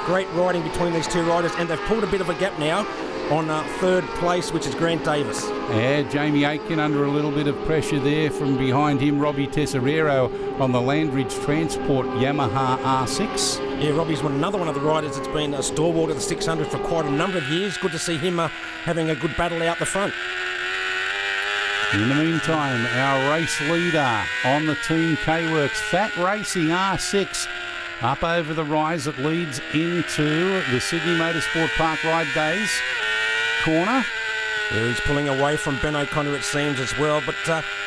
great riding between these two riders, and they've pulled a bit of a gap now on 3rd place, which is Grant Davis. Yeah, Jamie Aitken under a little bit of pressure there from behind him. Robbie Tesoriero on the Landridge Transport Yamaha R6. Yeah, Robbie's another one of the riders that's been a stalwart of the 600 for quite a number of years. Good to see him having a good battle out the front. In the meantime, our race leader on the Team K-Works Fat Racing R6 up over the rise that leads into the Sydney Motorsport Park Ride Days corner. Yeah, he's pulling away from Ben O'Connor, it seems, as well. But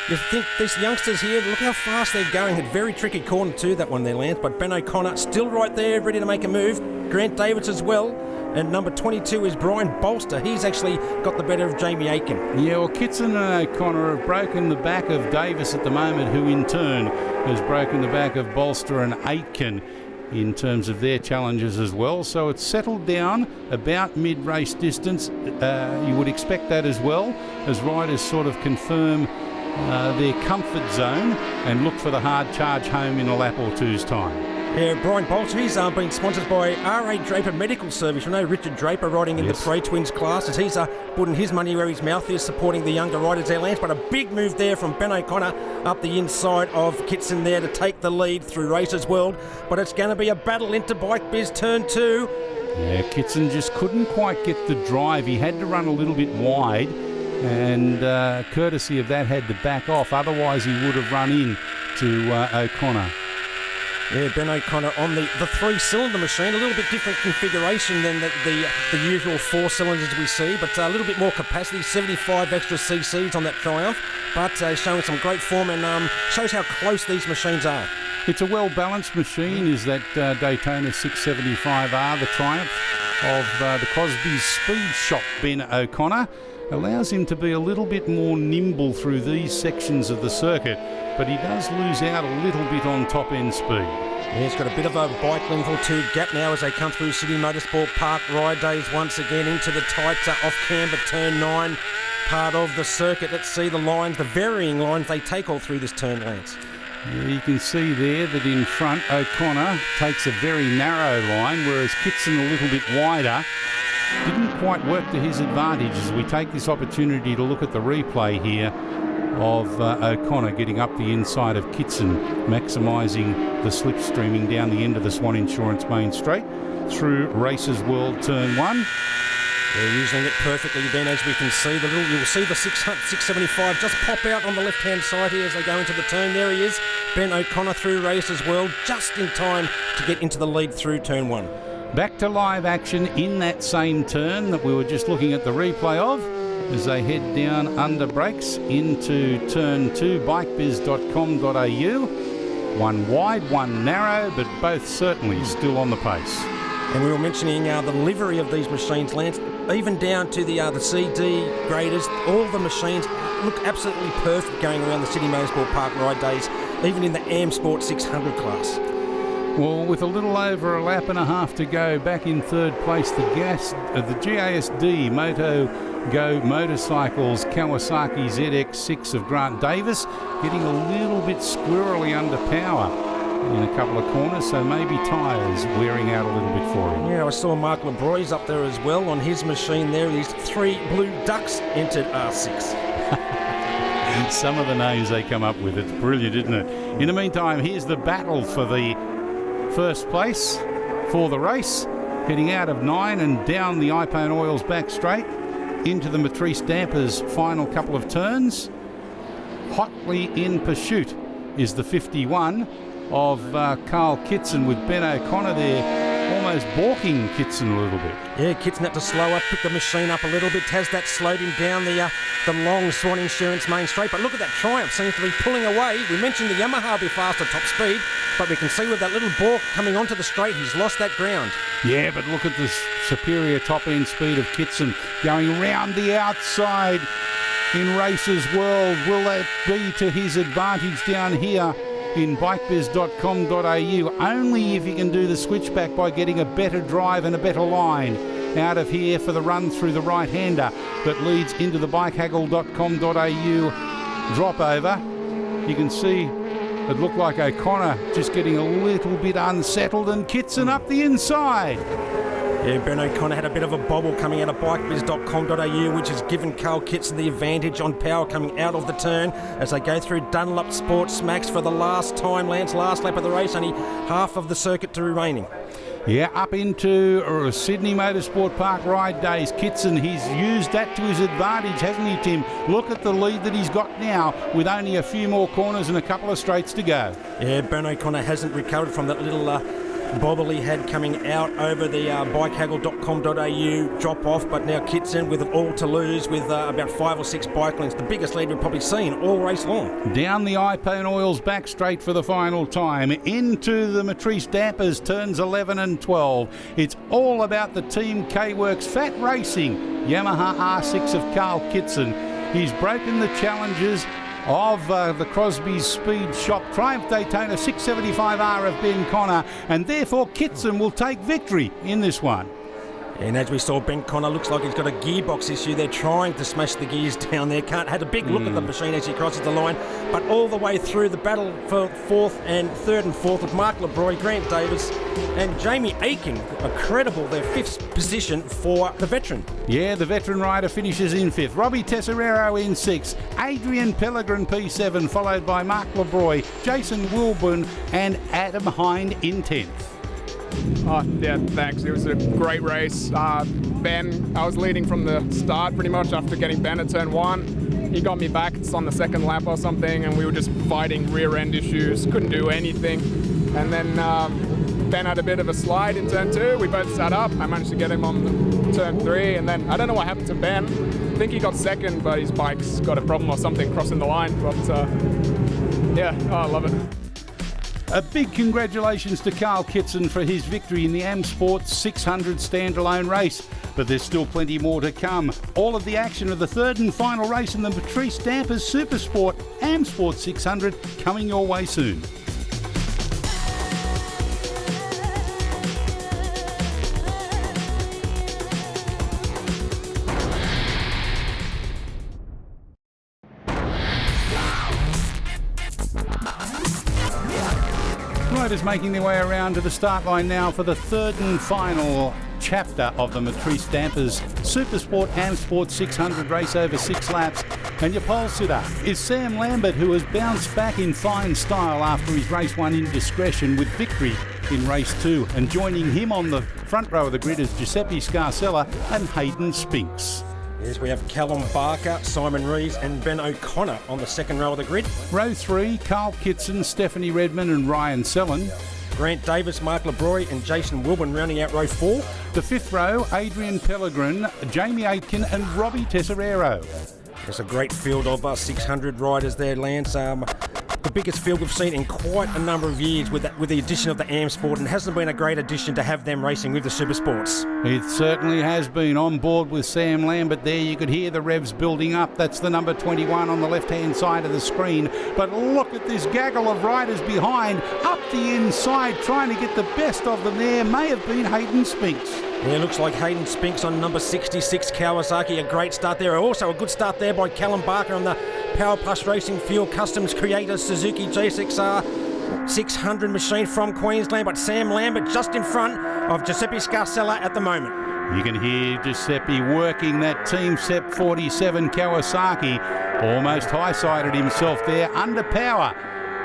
you think these youngsters here, look how fast they're going. A very tricky corner too, that one there, Lance. But Ben O'Connor still right there, ready to make a move. Grant Davis as well. And number 22 is Brian Bolster. He's actually got the better of Jamie Aitken. Yeah, well, Kitson and O'Connor have broken the back of Davis at the moment, who in turn has broken the back of Bolster and Aitken in terms of their challenges as well. So it's settled down about mid-race distance. You would expect that as well, as riders sort of confirm their comfort zone and look for the hard charge home in a lap or two's time. Yeah, Brian Bolter, he's been sponsored by R.A. Draper Medical Service. You know, Richard Draper riding in the Pre-Twins class, as he's putting his money where his mouth is, supporting the younger riders there, Lance. But a big move there from Ben O'Connor up the inside of Kitson there to take the lead through Races World. But it's going to be a battle into Bike Biz turn 2. Yeah, Kitson just couldn't quite get the drive. He had to run a little bit wide, and courtesy of that had to back off. Otherwise, he would have run in to O'Connor. Yeah, Ben O'Connor on the 3-cylinder machine, a little bit different configuration than the usual 4 cylinders we see, but a little bit more capacity, 75 extra cc's on that Triumph, but showing some great form and shows how close these machines are. It's a well-balanced machine, is that Daytona 675R, the Triumph of the Crosby's Speed Shop Ben O'Connor. Allows him to be a little bit more nimble through these sections of the circuit, but he does lose out a little bit on top-end speed. Yeah, he's got a bit of a bike length or two gap now as they come through Sydney Motorsport Park Ride Days once again into the tight off-camber turn 9 part of the circuit. Let's see the lines, the varying lines they take all through this turn, Lance. Yeah, you can see there that in front O'Connor takes a very narrow line, whereas Kitson a little bit wider. Didn't quite work to his advantage as we take this opportunity to look at the replay here. of O'Connor getting up the inside of Kitson, maximising the slipstreaming down the end of the Swan Insurance main straight through Races World Turn 1. They're using it perfectly then, as we can see. You'll see the 675 just pop out on the left-hand side here as they go into the turn. There he is, Ben O'Connor through Races World, just in time to get into the lead through turn 1. Back to live action in that same turn that we were just looking at the replay of as they head down under brakes into turn 2, bikebiz.com.au. One wide, one narrow, but both certainly still on the pace. And we were mentioning the livery of these machines, Lance, even down to the CD graders. All the machines look absolutely perfect going around the Sydney Motorsport Park ride days, even in the AM-Sport 600 class. Well, with a little over a lap and a half to go, back in third place, the GASD Moto Go Motorcycles Kawasaki ZX6 of Grant Davis, getting a little bit squirrely under power in a couple of corners, so maybe tyres wearing out a little bit for him. Yeah, I saw Mark LeBroy's up there as well on his machine there. These 3 Blue Ducks entered R6. Some of the names they come up with, it's brilliant, isn't it? In the meantime, here's the battle for the first place for the race, heading out of 9 and down the Iphone Oils back straight into the Matrice Dampers final couple of turns. Hotly in pursuit is the 51 of Carl Kitson, with Ben O'Connor there almost balking Kitson a little bit. Yeah, Kitson had to slow up, pick the machine up a little bit. Has that slowed him down the long Swan Insurance main straight? But look at that Triumph, seems to be pulling away. We mentioned the Yamaha will be faster top speed, but we can see with that little balk coming onto the straight, he's lost that ground. Yeah, but look at the superior top-end speed of Kitson going round the outside in Races World. Will that be to his advantage down here in bikebiz.com.au? Only if he can do the switchback by getting a better drive and a better line out of here for the run through the right-hander that leads into the bikehaggle.com.au drop over. You can see it looked like O'Connor just getting a little bit unsettled, and Kitson up the inside. Yeah, Ben O'Connor had a bit of a bobble coming out of bikebiz.com.au, which has given Carl Kitson the advantage on power coming out of the turn as they go through Dunlop Sports Max for the last time. Lance, last lap of the race, only half of the circuit to remaining. Yeah, up into Sydney Motorsport Park ride days. Kitson, he's used that to his advantage, hasn't he, Tim? Look at the lead that he's got now with only a few more corners and a couple of straights to go. Yeah, Ben O'Connor hasn't recovered from that little bobble he had coming out over the bikehaggle.com.au drop off, but now Kitson with it all to lose with about 5 or 6 bike lengths, the biggest lead we've probably seen all race long. Down the Iphone Oils back straight for the final time into the Matrice Dampers turns 11 and 12. It's all about the Team K-Works Fat Racing Yamaha R6 of Carl Kitson. He's broken the challenges of the Crosby's Speed Shop Triumph Daytona 675R of Ben Connor, and therefore Kitson will take victory in this one. And as we saw, Ben Connor looks like he's got a gearbox issue. They're trying to smash the gears down there. Had a big look at the machine as he crosses the line, but all the way through the battle for third and fourth with Mark LeBroy, Grant Davis and Jamie Aiken. Incredible, their 5th position for the veteran. Yeah, the veteran rider finishes in 5th. Robbie Tesserero in 6th. Adrian Pellegrin P7, followed by Mark LeBroy, Jason Wilburn and Adam Hind in 10th. Oh, yeah, thanks. It was a great race. Ben, I was leading from the start pretty much after getting Ben at turn 1. He got me back on the second lap or something, and we were just fighting rear end issues, couldn't do anything. And then Ben had a bit of a slide in turn 2. We both sat up. I managed to get him on turn 3, and then I don't know what happened to Ben. I think he got second, but his bike's got a problem or something crossing the line. But yeah, I love it. A big congratulations to Carl Kitson for his victory in the AM-Sport 600 standalone race. But there's still plenty more to come. All of the action of the third and final race in the Matrice Dampers Supersport AM-Sport 600 coming your way soon. Riders making their way around to the start line now for the third and final chapter of the Matrice Dampers Supersport and AM-Sport 600 race over 6 laps. And your pole sitter is Sam Lambert, who has bounced back in fine style after his race 1 indiscretion with victory in race 2. And joining him on the front row of the grid is Giuseppe Scarcella and Hayden Spinks. Yes, we have Callum Barker, Simon Rees and Ben O'Connor on the second row of the grid. Row 3, Carl Kitson, Stephanie Redmond and Ryan Sellen. Grant Davis, Mark LeBroy and Jason Wilburn rounding out row 4. The 5th row, Adrian Pellegrin, Jamie Aitken and Robbie Tesoriero. There's a great field of 600 riders there, Lance. The biggest field we've seen in quite a number of years with the addition of the AM-Sport, and hasn't been a great addition to have them racing with the Supersports. It certainly has been. On board with Sam Lambert there, you could hear the revs building up. That's the number 21 on the left-hand side of the screen. But look at this gaggle of riders behind, up the inside, trying to get the best of them there. May have been Hayden Spinks. Yeah, looks like Hayden Spinks on number 66 Kawasaki. A great start there. Also a good start there by Callum Barker on the Power Plus Racing Fuel Customs Creator Suzuki G6R 600 machine from Queensland. But Sam Lambert just in front of Giuseppe Scarcella at the moment. You can hear Giuseppe working that Team Sep 47 Kawasaki. Almost high-sided himself there under power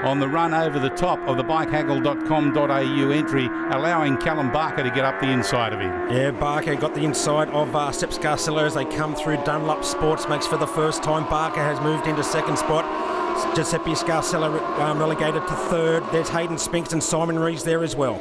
on the run over the top of the bikehaggle.com.au entry, allowing Callum Barker to get up the inside of him. Yeah, Barker got the inside of Sep Scarcella as they come through Dunlop Sports Max for the first time. Barker has moved into second spot. Giuseppe Scarcella relegated to third. There's Hayden Spinks and Simon Rees there as well.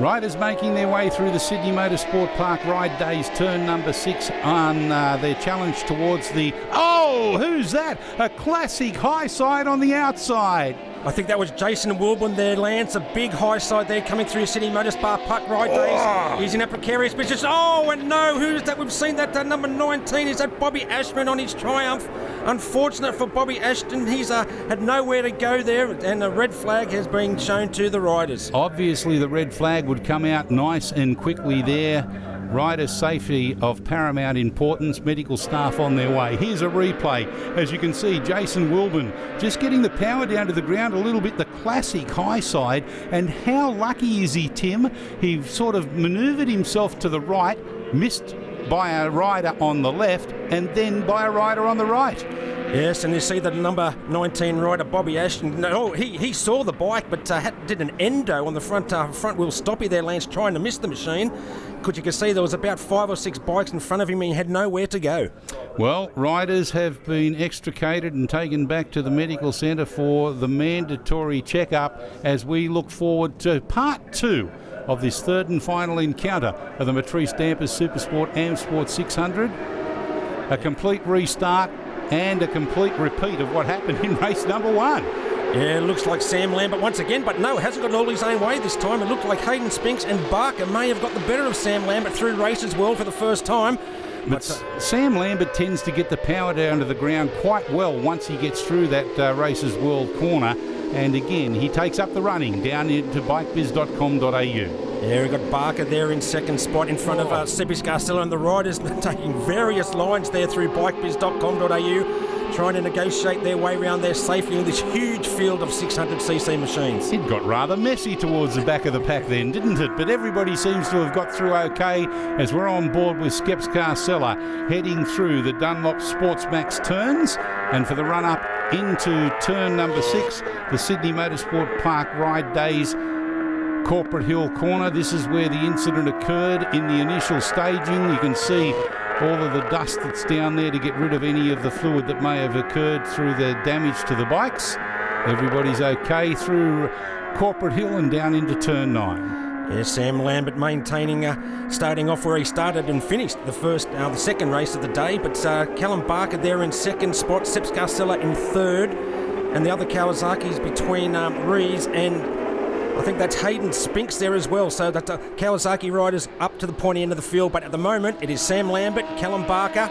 Riders making their way through the Sydney Motorsport Park Ride Days, turn number 6 on their challenge towards the... Oh, who's that? A classic high side on the outside. I think that was Jason Wilburn there, Lance. A big high side there coming through Sydney Motorsport Park Ride Days. He's in a precarious position. Oh, and no, who's that? We've seen that number 19. Is that Bobby Ashton on his Triumph? Unfortunate for Bobby Ashton. He's had nowhere to go there, and a red flag has been shown to the riders. Obviously, the red flag would come out nice and quickly there. Rider safety of paramount importance, medical staff on their way. Here's a replay. As you can see, Jason Wilburn just getting the power down to the ground a little bit, the classic high side. And how lucky is he, Tim? He sort of manoeuvred himself to the right, missed by a rider on the left, and then by a rider on the right. Yes, and you see the number 19 rider, Bobby Ashton. No, he saw the bike, but did an endo on the front wheel stoppie there, Lance, trying to miss the machine. Because you can see there was about 5 or 6 bikes in front of him and he had nowhere to go. Well, riders have been extricated and taken back to the medical centre for the mandatory checkup as we look forward to part 2 of this third and final encounter of the Matrice Dampers Supersport and AM-Sport 600. A complete restart and a complete repeat of what happened in race number 1. Yeah, looks like Sam Lambert once again, but no, hasn't got all his own way this time. It looked like Hayden Spinks and Barker may have got the better of Sam Lambert through races well for the first time. But Sam Lambert tends to get the power down to the ground quite well once he gets through that Races World corner. And again, he takes up the running down into bikebiz.com.au. Yeah, we've got Barker there in second spot in front of Giuseppe Scarcella, and the riders taking various lines there through bikebiz.com.au, trying to negotiate their way around there safely in this huge field of 600cc machines. It got rather messy towards the back of the pack then, didn't it? But everybody seems to have got through okay as we're on board with Skep Scarcella heading through the Dunlop Sports Max turns. And for the run-up into turn number 6, the Sydney Motorsport Park Ride Days Corporate Hill corner. This is where the incident occurred in the initial staging. You can see all of the dust that's down there to get rid of any of the fluid that may have occurred through the damage to the bikes. Everybody's okay through Corporate Hill and down into turn 9. Yeah, Sam Lambert maintaining, starting off where he started and finished the second race of the day. But Callum Barker there in second spot, Sep Scarcella in third, and the other Kawasaki's between Rees and I think that's Hayden Spinks there as well. So that Kawasaki riders up to the pointy end of the field. But at the moment, it is Sam Lambert, Callum Barker,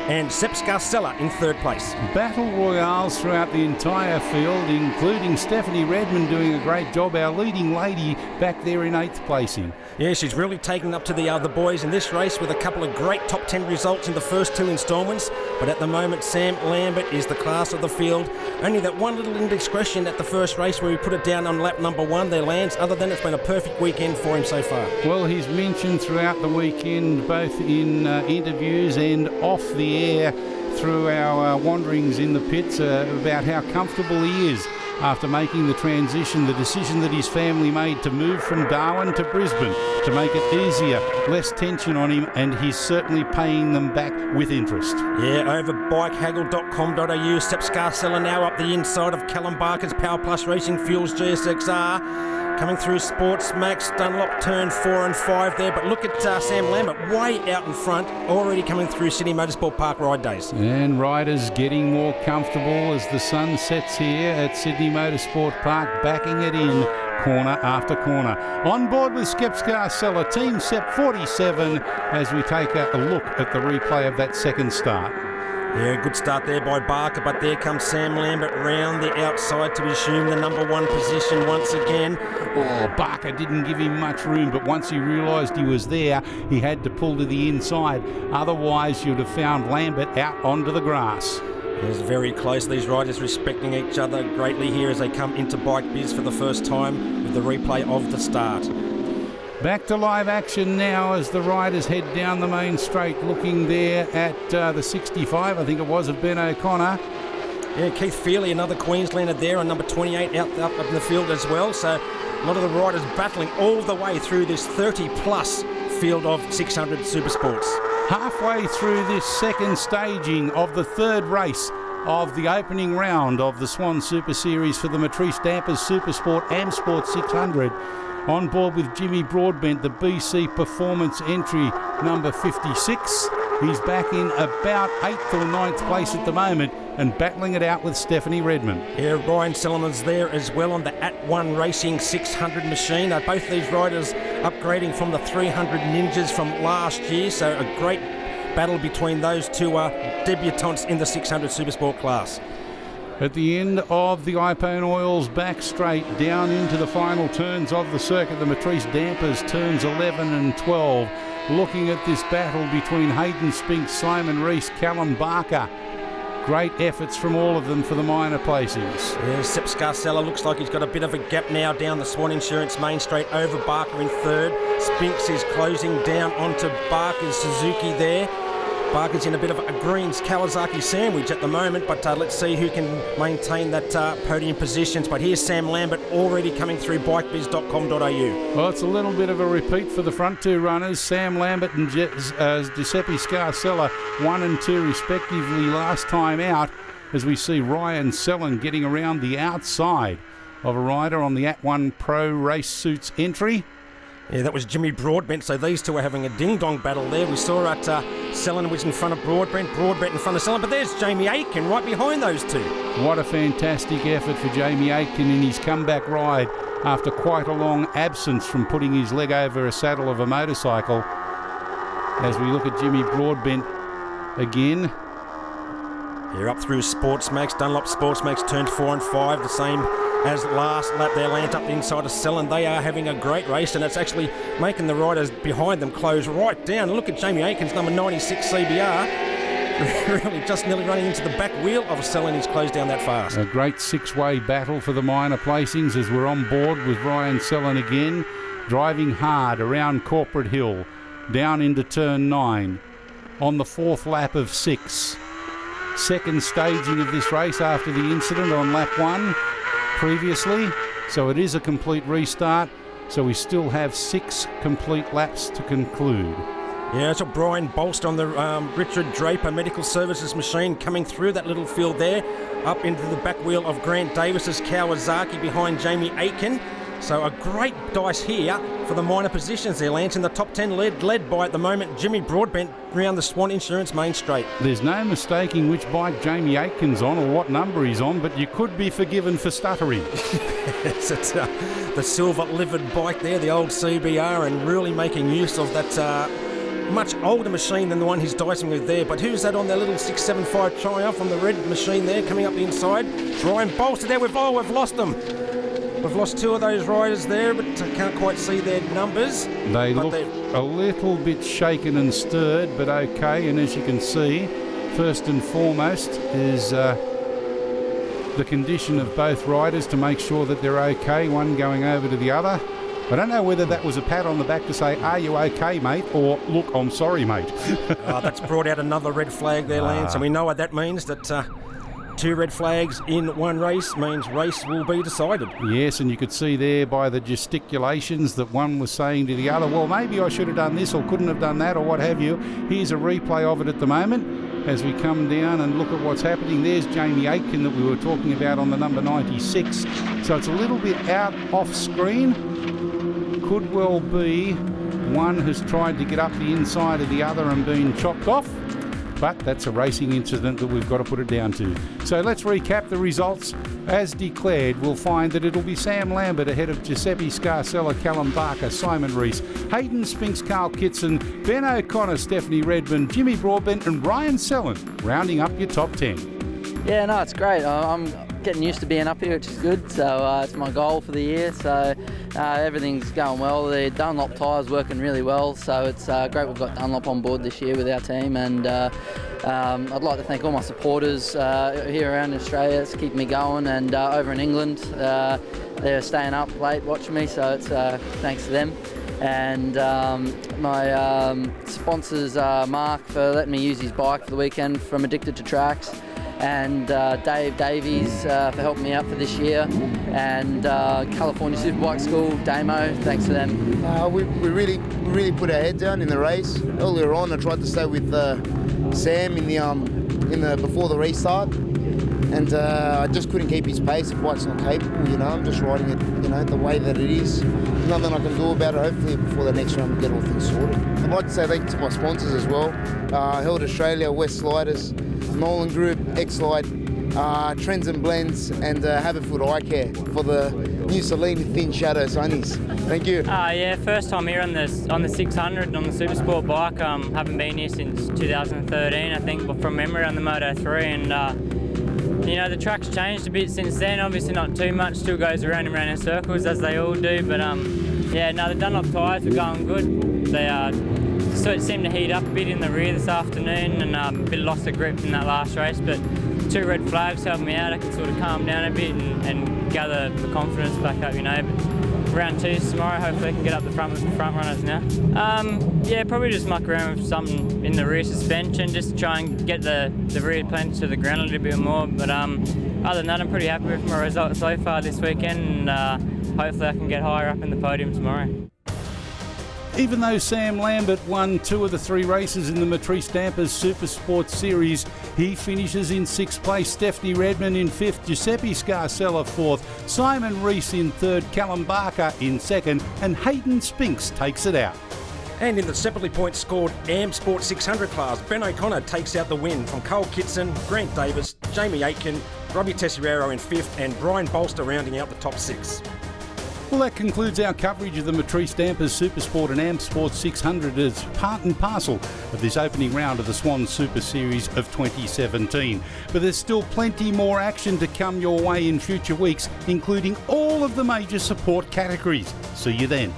and Sepp Scarcella in third place. Battle royales throughout the entire field, including Stephanie Redmond doing a great job, our leading lady back there in 8th placing. Yeah, she's really taken up to the other boys in this race with a couple of great top 10 results in the first 2 instalments. But at the moment, Sam Lambert is the class of the field. Only that one little indiscretion at the first race where he put it down on lap number 1 there, Lance. Other than it's been a perfect weekend for him so far. Well, he's mentioned throughout the weekend, both in interviews and off the air through our wanderings in the pits, about how comfortable he is after making the transition, the decision that his family made to move from Darwin to Brisbane to make it easier, less tension on him, and he's certainly paying them back with interest. Yeah, over bikehaggle.com.au, Sepp Scarcella now up the inside of Callum Barker's Power Plus Racing Fuels GSXR. Coming through Sports Max, Dunlop turn 4 and 5 there. But look at Sam Lambert way out in front, already coming through Sydney Motorsport Park ride days. And riders getting more comfortable as the sun sets here at Sydney Motorsport Park, backing it in corner after corner. On board with Sepp Scarcella, Team Sepp 47, as we take a look at the replay of that second start. Yeah, good start there by Barker, but there comes Sam Lambert round the outside to assume the number 1 position once again. Oh, Barker didn't give him much room, but once he realised he was there, he had to pull to the inside. Otherwise, you'd have found Lambert out onto the grass. It's very close. These riders respecting each other greatly here as they come into Bike Biz for the first time with the replay of the start. Back to live action now as the riders head down the main straight, looking there at the 65, I think it was, of Ben O'Connor. Yeah, Keith Feely, another Queenslander there on number 28 up in the field as well. So a lot of the riders battling all the way through this 30-plus field of 600 Supersports. Halfway through this second staging of the third race of the opening round of the Swan Super Series for the Matrice Dampers Supersport and AM-Sport 600. On board with Jimmy Broadbent, the BC Performance entry number 56. He's back in about 8th or 9th place at the moment and battling it out with Stephanie Redmond. Yeah, Ryan Solomon's there as well on the At1 Racing 600 machine. Both these riders upgrading from the 300 Ninjas from last year, so a great battle between those two debutantes in the 600 Supersport class. At the end of the iPone Oils back straight down into the final turns of the circuit, the Matrice Dampers turns 11 and 12. Looking at this battle between Hayden Spink, Simon Rees, Callum Barker. Great efforts from all of them for the minor placings. Yeah, Sepp Scarcella looks like he's got a bit of a gap now down the Swan Insurance main straight over Barker in third. Spinks is closing down onto Barker's Suzuki there. Barker's in a bit of a Greens Kawasaki sandwich at the moment, but let's see who can maintain that podium positions. But here's Sam Lambert already coming through bikebiz.com.au. Well, it's a little bit of a repeat for the front two runners, Sam Lambert and Giuseppe Scarcella, 1 and 2 respectively last time out, as we see Ryan Sellen getting around the outside of a rider on the At1 Pro Race Suits entry. Yeah, that was Jimmy Broadbent, so these two are having a ding-dong battle there. We saw at Sellen was in front of Broadbent in front of Sellen, but there's Jamie Aitken right behind those two. What a fantastic effort for Jamie Aitken in his comeback ride after quite a long absence from putting his leg over a saddle of a motorcycle. As we look at Jimmy Broadbent again. Here up through Sports Max, Dunlop Sports Max turned 4 and 5, the same as last lap there, Lant up the inside of Sellen. They are having a great race, and it's actually making the riders behind them close right down. Look at Jamie Aiken's number 96 CBR. Really just nearly running into the back wheel of Sellen. He's closed down that fast. A great six-way battle for the minor placings as we're on board with Ryan Sellen again, driving hard around Corporate Hill, down into turn 9, on the 4th lap of 6. Second staging of this race after the incident on lap 1 previously, so it is a complete restart, so we still have 6 complete laps to conclude. Yeah, it's a Brian Bolst on the Richard Draper Medical Services machine coming through that little field there, up into the back wheel of Grant Davis's Kawasaki behind Jamie Aitken. So a great dice here for the minor positions there, Lance. In the top 10 led by, at the moment, Jimmy Broadbent round the Swan Insurance main straight. There's no mistaking which bike Jamie Aitken's on or what number he's on, but you could be forgiven for stuttering. It's the silver livered bike there, the old CBR, and really making use of that much older machine than the one he's dicing with there. But who's that on their little 675 Triumph on the red machine there, coming up the inside? Brian Bolster there. We've lost them. We've lost two of those riders there, but I can't quite see their numbers. They look a little bit shaken and stirred, but okay. And as you can see, first and foremost is the condition of both riders to make sure that they're okay, one going over to the other. I don't know whether that was a pat on the back to say, are you okay, mate? Or, look, I'm sorry, mate. That's brought out another red flag there, Lance. And we know what that means, that two red flags in one race means race will be decided. Yes, and you could see there by the gesticulations that one was saying to the other, well, maybe I should have done this or couldn't have done that or what have you. Here's a replay of it at the moment as we come down and look at what's happening. There's Jamie Aitken that we were talking about on the number 96. So it's a little bit out off screen. Could well be one has tried to get up the inside of the other and been chopped off, but that's a racing incident that we've got to put it down to. So let's recap the results. As declared, we'll find that it'll be Sam Lambert ahead of Giuseppe Scarcella, Callum Barker, Simon Rees, Hayden Spinks, Carl Kitson, Ben O'Connor, Stephanie Redmond, Jimmy Broadbent and Ryan Selland rounding up your top 10. Yeah, no, it's great. I'm getting used to being up here, which is good. So it's my goal for the year. So everything's going well. The Dunlop tyres working really well. So it's great we've got Dunlop on board this year with our team. And I'd like to thank all my supporters here around Australia. It's keeping me going. And over in England, they're staying up late watching me. So it's thanks to them. And my sponsors, Mark, for letting me use his bike for the weekend from Addicted to Tracks. And Dave Davies for helping me out for this year, and California Superbike School, Damo, thanks to them. We really put our head down in the race. Earlier on, I tried to stay with Sam in the before the restart, and I just couldn't keep his pace. The bike's not capable, you know. I'm just riding it, the way that it is. There's nothing I can do about it. Hopefully, before the next round, we'll get all things sorted. I'd like to say thank you to my sponsors as well: Held Australia, West Sliders, Nolan Group, X-Lite, Trends and Blends, and Haverfoot Eye Care for the new Celine Thin Shadow sunnies. Thank you. Yeah, first time here on the 600 on the Supersport bike. Haven't been here since 2013, I think, from memory on the Moto 3, and the track's changed a bit since then. Obviously not too much, still goes around and around in circles as they all do, but the Dunlop tyres are going good. They seemed to heat up a bit in the rear this afternoon, and a bit lost the grip in that last race, but two red flags helped me out. I could sort of calm down a bit and gather the confidence back up, But round 2's tomorrow, hopefully I can get up the front with the front runners now. Probably just muck around with something in the rear suspension, just to try and get the rear planted to the ground a little bit more. But other than that, I'm pretty happy with my results so far this weekend, and hopefully I can get higher up in the podium tomorrow. Even though Sam Lambert won 2 of the 3 races in the Matrice Dampers Supersport Series, he finishes in 6th place. Stephanie Redmond in 5th, Giuseppe Scarcella 4th, Simon Rees in 3rd, Callum Barker in 2nd, and Hayden Spinks takes it out. And in the separately points scored AM-Sport 600 class, Ben O'Connor takes out the win from Cole Kitson, Grant Davis, Jamie Aitken, Robbie Tessieraro in 5th, and Brian Bolster rounding out the top 6. Well, that concludes our coverage of the Matrice Dampers Supersport and AM-Sport 600 as part and parcel of this opening round of the Swan Super Series of 2017. But there's still plenty more action to come your way in future weeks, including all of the major support categories. See you then.